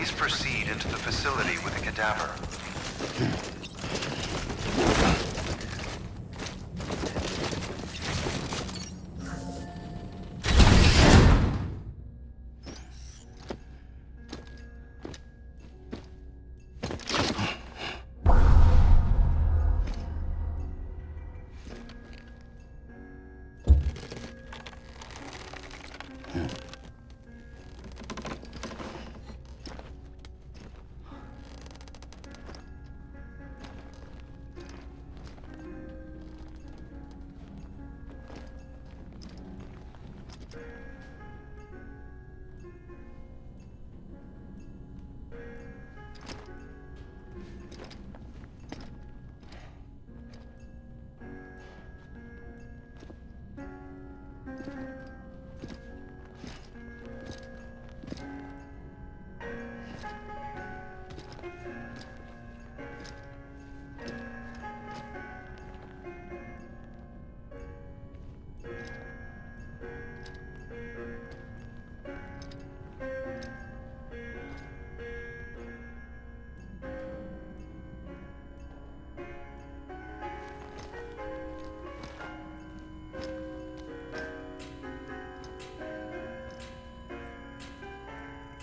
Please proceed into the facility with the cadaver.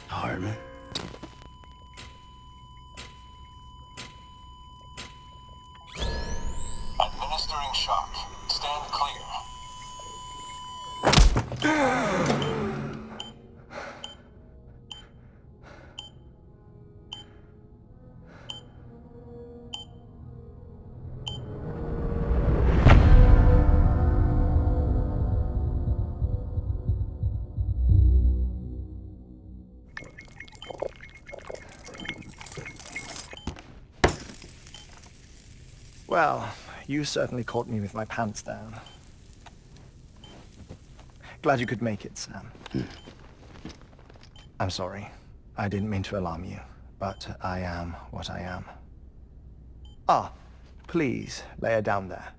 Heartman. Administering shock. Stand clear. Well, you certainly caught me with my pants down. Glad you could make it, Sam. I'm sorry. I didn't mean to alarm you, but I am what I am. Ah, please, lay her down there.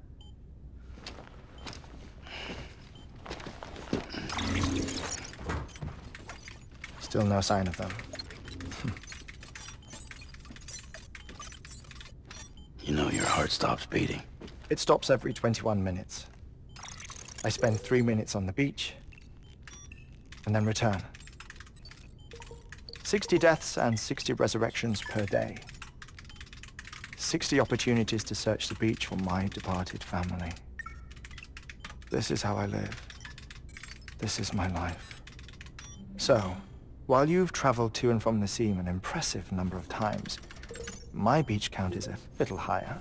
Still no sign of them. You know your heart stops beating. It stops every 21 minutes. I spend 3 minutes on the beach, and then return. 60 deaths and 60 resurrections per day. 60 opportunities to search the beach for my departed family. This is how I live. This is my life. So, while you've traveled to and from the sea an impressive number of times, my beach count is a little higher.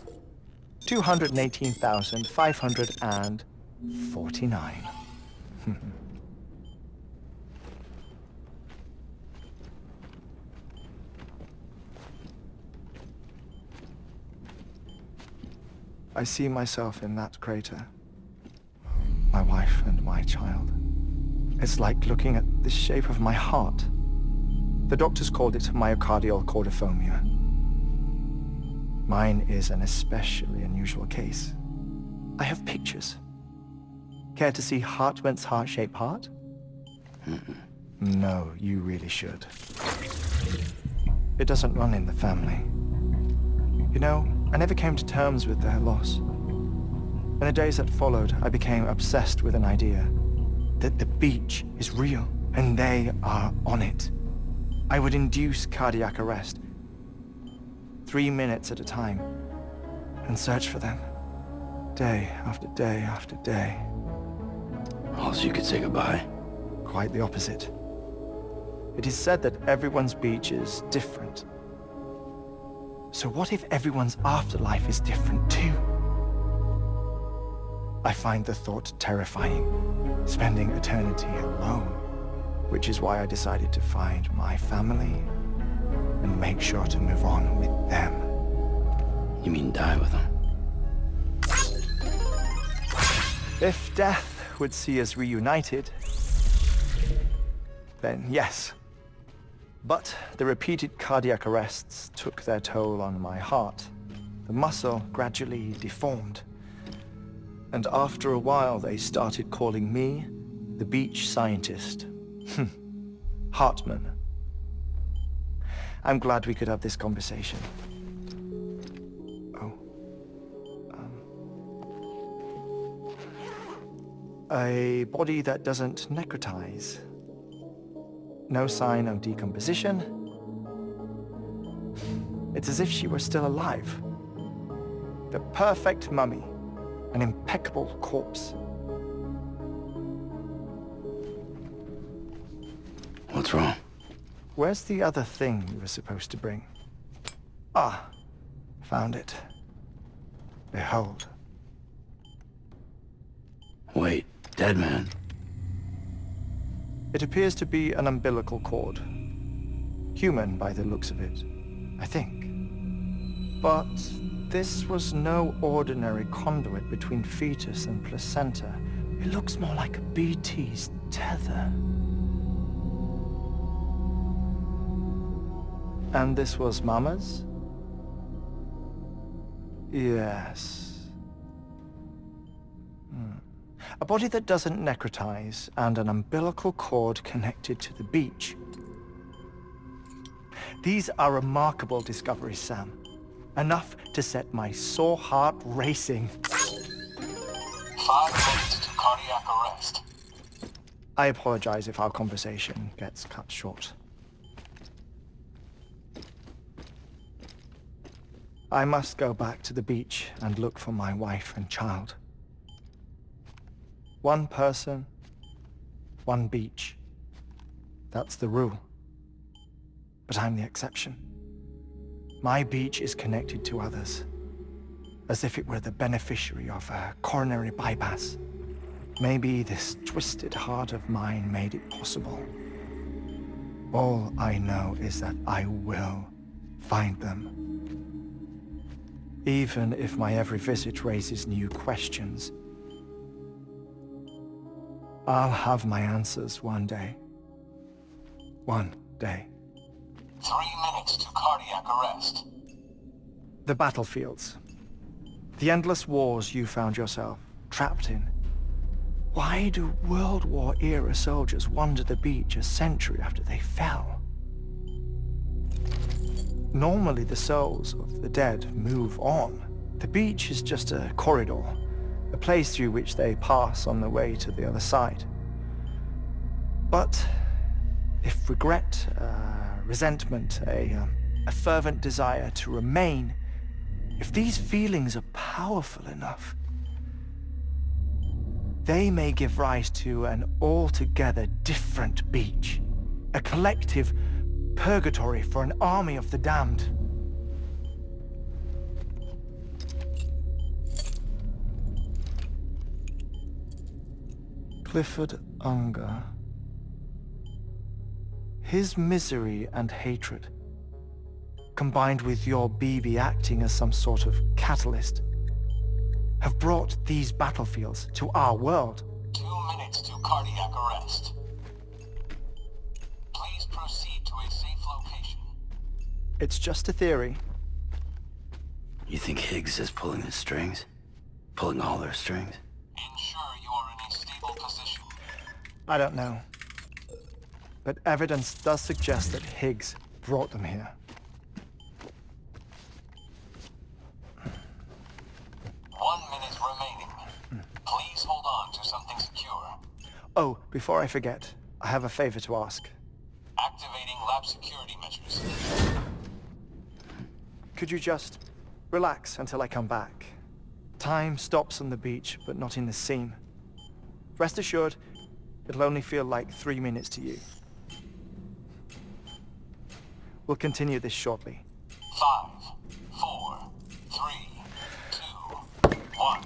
218,549. I see myself in that crater. My wife and my child. It's like looking at the shape of my heart. The doctors called it myocardial cordiformia. Mine is an especially unusual case. I have pictures. Care to see Heartman's heart-shaped heart? No, you really should. It doesn't run in the family. You know, I never came to terms with their loss. In the days that followed, I became obsessed with an idea that the beach is real and they are on it. I would induce cardiac arrest, 3 minutes at a time, and search for them, day after day after day. Also, you could say goodbye. Quite the opposite. It is said that everyone's beach is different. So what if everyone's afterlife is different too? I find the thought terrifying, spending eternity alone, which is why I decided to find my family and make sure to move on with them. You mean die with them? If death would see us reunited, then yes. But the repeated cardiac arrests took their toll on my heart. The muscle gradually deformed. And after a while, they started calling me the beach scientist. Heartman. I'm glad we could have this conversation. Oh. A body that doesn't necrotize. No sign of decomposition. It's as if she were still alive. The perfect mummy. An impeccable corpse. What's wrong? Where's the other thing you were supposed to bring? Ah, found it. Behold. Wait, dead man. It appears to be an umbilical cord. Human by the looks of it, I think. But this was no ordinary conduit between fetus and placenta. It looks more like a BT's tether. And this was Mama's? Yes. A body that doesn't necrotize and an umbilical cord connected to the beach. These are remarkable discoveries, Sam. Enough to set my sore heart racing. 5 minutes to cardiac arrest. I apologize if our conversation gets cut short. I must go back to the beach and look for my wife and child. One person, one beach. That's the rule. But I'm the exception. My beach is connected to others, as if it were the beneficiary of a coronary bypass. Maybe this twisted heart of mine made it possible. All I know is that I will find them. Even if my every visit raises new questions. I'll have my answers one day. One day. 3 minutes to cardiac arrest. The battlefields. The endless wars you found yourself trapped in. Why do World War-era soldiers wander the beach a century after they fell? Normally the souls of the dead move on. The beach is just a corridor, a place through which they pass on the way to the other side. But if regret, resentment, a fervent desire to remain, if these feelings are powerful enough, they may give rise to an altogether different beach, a collective purgatory for an army of the damned. Clifford Unger. His misery and hatred, combined with your BB acting as some sort of catalyst, have brought these battlefields to our world. 2 minutes to cardiac arrest. Please proceed to a safe location. It's just a theory. You think Higgs is pulling the strings? Pulling all their strings? Ensure you are in a stable position. I don't know. But evidence does suggest that Higgs brought them here. 1 minute remaining. Please hold on to something secure. Oh, before I forget, I have a favor to ask. Activating lab security measures. Could you just relax until I come back? Time stops on the beach, but not in the scene. Rest assured, it'll only feel like 3 minutes to you. We'll continue this shortly. 5, 4, 3, 2, 1.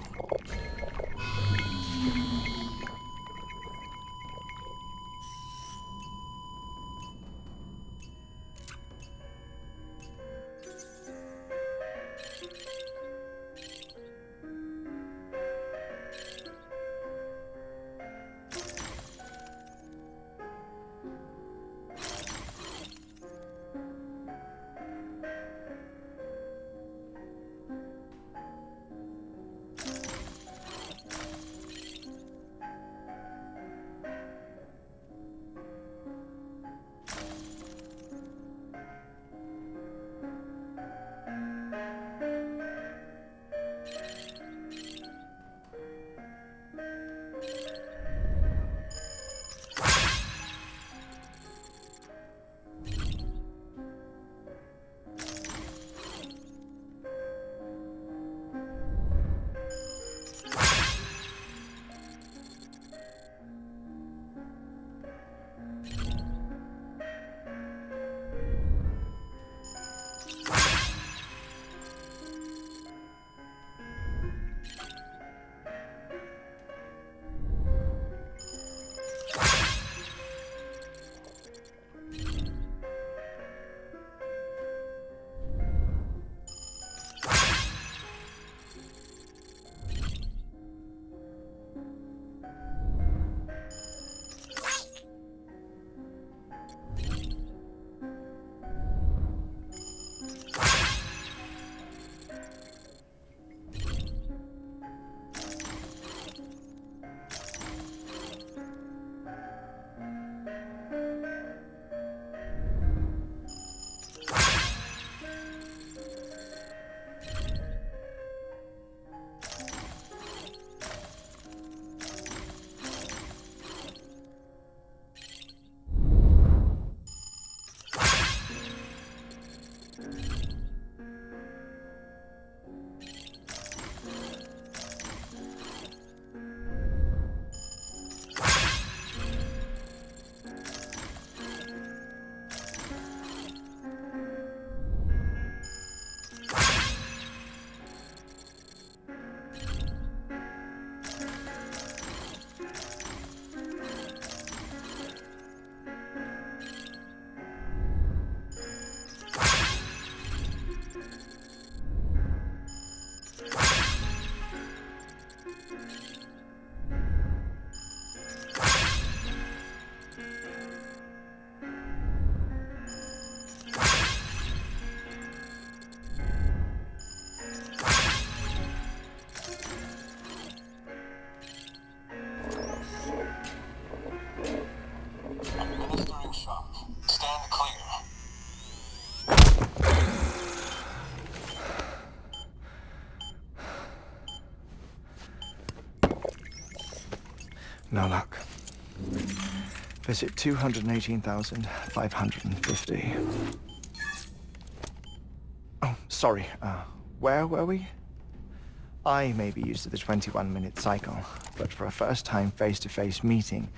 No luck. Visit 218,550. Oh, sorry. Where were we? I may be used to the 21-minute cycle, but for a first-time face-to-face meeting,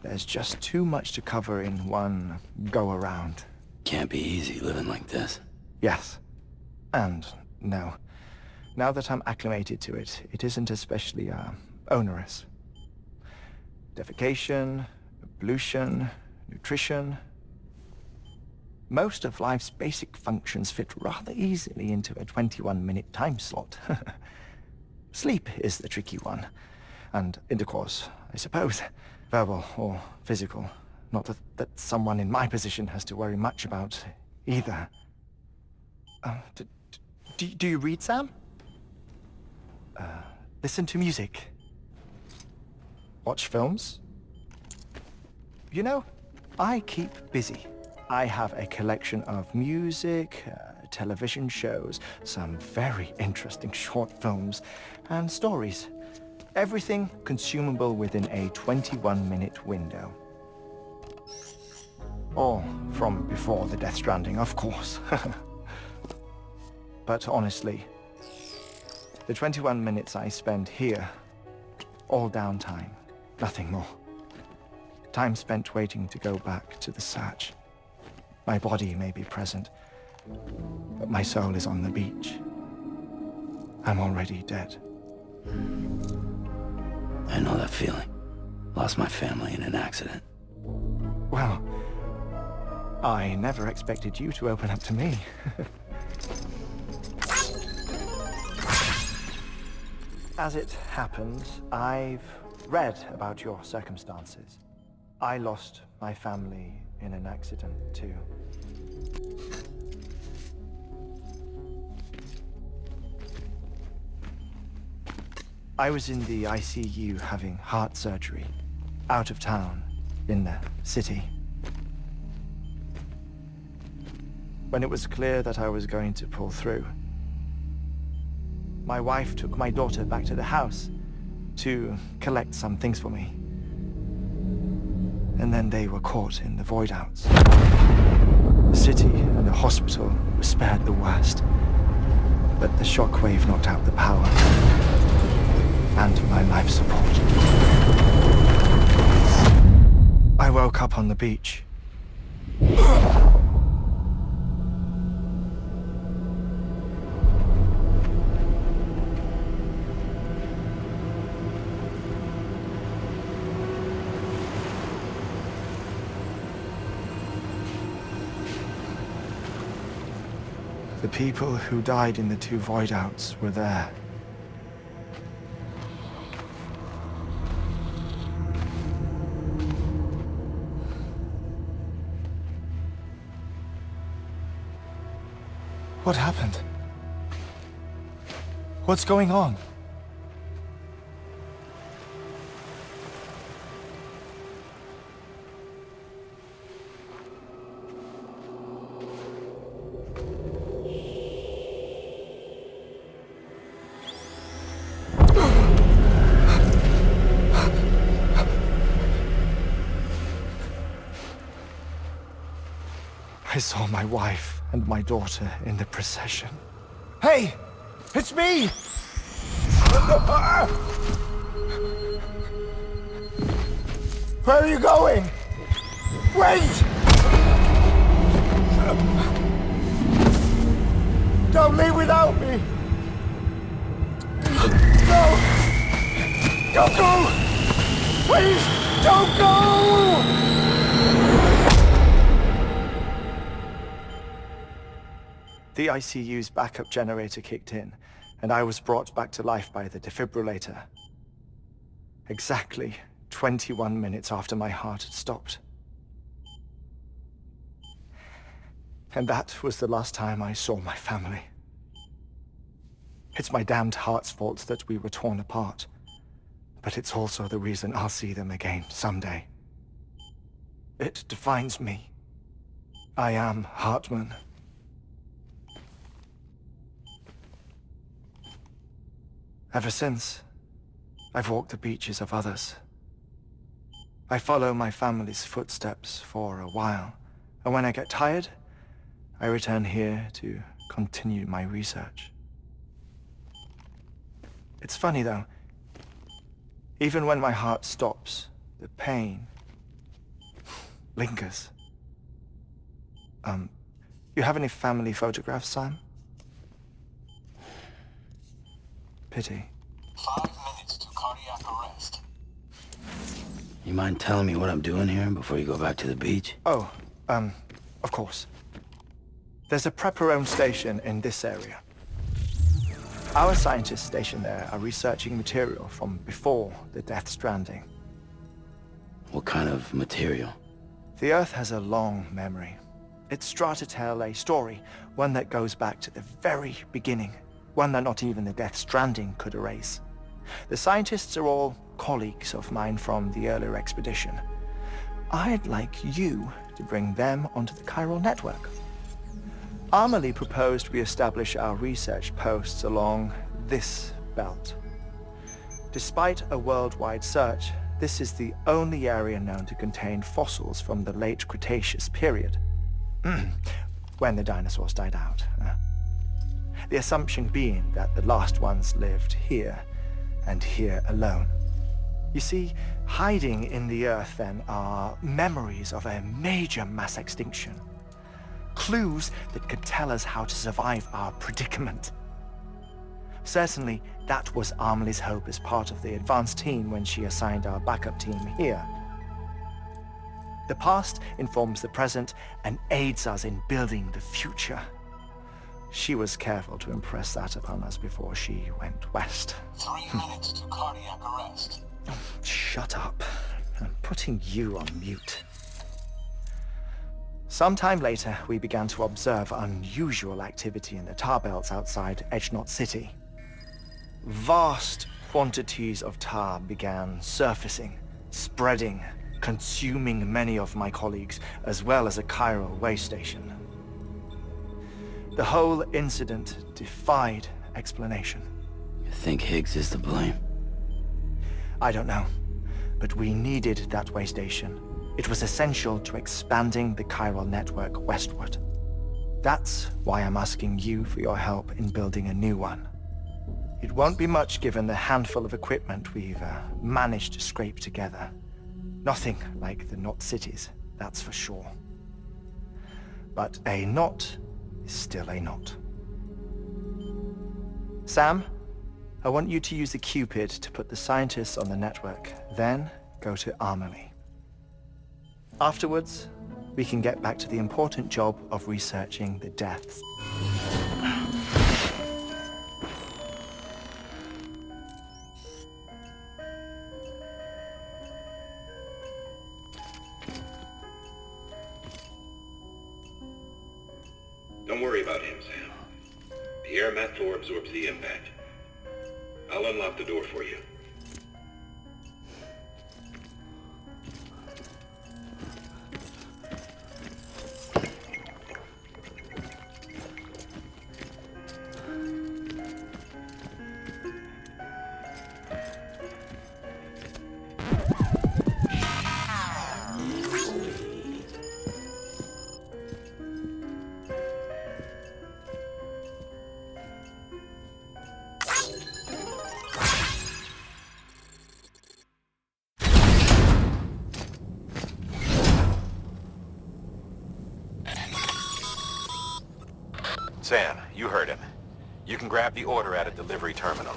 there's just too much to cover in one go-around. Can't be easy living like this. Yes. And no. Now that I'm acclimated to it, it isn't especially, onerous. Defecation, ablution, nutrition. Most of life's basic functions fit rather easily into a 21-minute time slot. Sleep is the tricky one. And intercourse, I suppose. Verbal or physical. Not that someone in my position has to worry much about either. Do you read, Sam? Listen to music. Watch films? You know, I keep busy. I have a collection of music, television shows, some very interesting short films, and stories. Everything consumable within a 21-minute window. Or from before the Death Stranding, of course. But honestly, the 21 minutes I spend here, all downtime, nothing more. Time spent waiting to go back to the Satch. My body may be present, but my soul is on the beach. I'm already dead. I know that feeling. Lost my family in an accident. Well, I never expected you to open up to me. As it happens, I've read about your circumstances. I lost my family in an accident, too. I was in the ICU having heart surgery, out of town, in the city. When it was clear that I was going to pull through, my wife took my daughter back to the house to collect some things for me. And then they were caught in the void outs. The city and the hospital were spared the worst, but the shockwave knocked out the power and my life support. I woke up on the beach. The people who died in the two void outs were there. What happened? What's going on? I saw my wife and my daughter in the procession. Hey! It's me! Where are you going? Wait! Don't leave without me! No! Don't go! Please, don't go! The ICU's backup generator kicked in, and I was brought back to life by the defibrillator. Exactly 21 minutes after my heart had stopped. And that was the last time I saw my family. It's my damned heart's fault that we were torn apart, but it's also the reason I'll see them again someday. It defines me. I am Heartman. Ever since, I've walked the beaches of others, I follow my family's footsteps for a while, and when I get tired, I return here to continue my research. It's funny though, even when my heart stops, the pain lingers. You have any family photographs, Sam? Pity. 5 minutes to cardiac arrest. You mind telling me what I'm doing here before you go back to the beach? Oh, of course. There's a prepper-owned station in this area. Our scientists stationed there are researching material from before the Death Stranding. What kind of material? The Earth has a long memory. It's trying to tell a story, one that goes back to the very beginning, one that not even the Death Stranding could erase. The scientists are all colleagues of mine from the earlier expedition. I'd like you to bring them onto the chiral network. Amelie proposed we establish our research posts along this belt. Despite a worldwide search, this is the only area known to contain fossils from the late Cretaceous period, when the dinosaurs died out. The assumption being that the last ones lived here, and here alone. You see, hiding in the Earth then are memories of a major mass extinction. Clues that could tell us how to survive our predicament. Certainly, that was Amelie's hope as part of the advanced team when she assigned our backup team here. The past informs the present and aids us in building the future. She was careful to impress that upon us before she went west. 3 minutes to cardiac arrest. Shut up. I'm putting you on mute. Sometime later, we began to observe unusual activity in the tar belts outside Edgenot City. Vast quantities of tar began surfacing, spreading, consuming many of my colleagues, as well as a chiral way station. The whole incident defied explanation. You think Higgs is to blame? I don't know, but we needed that way station. It was essential to expanding the chiral network westward. That's why I'm asking you for your help in building a new one. It won't be much given the handful of equipment we've managed to scrape together. Nothing like the knot cities, that's for sure. But a knot is still a knot. Sam, I want you to use the Cupid to put the scientists on the network, then go to Amelie. Afterwards, we can get back to the important job of researching the deaths. Don't worry about him, Sam. The air mat floor absorbs the impact. I'll unlock the door for you. Sam, you heard him. You can grab the order at a delivery terminal.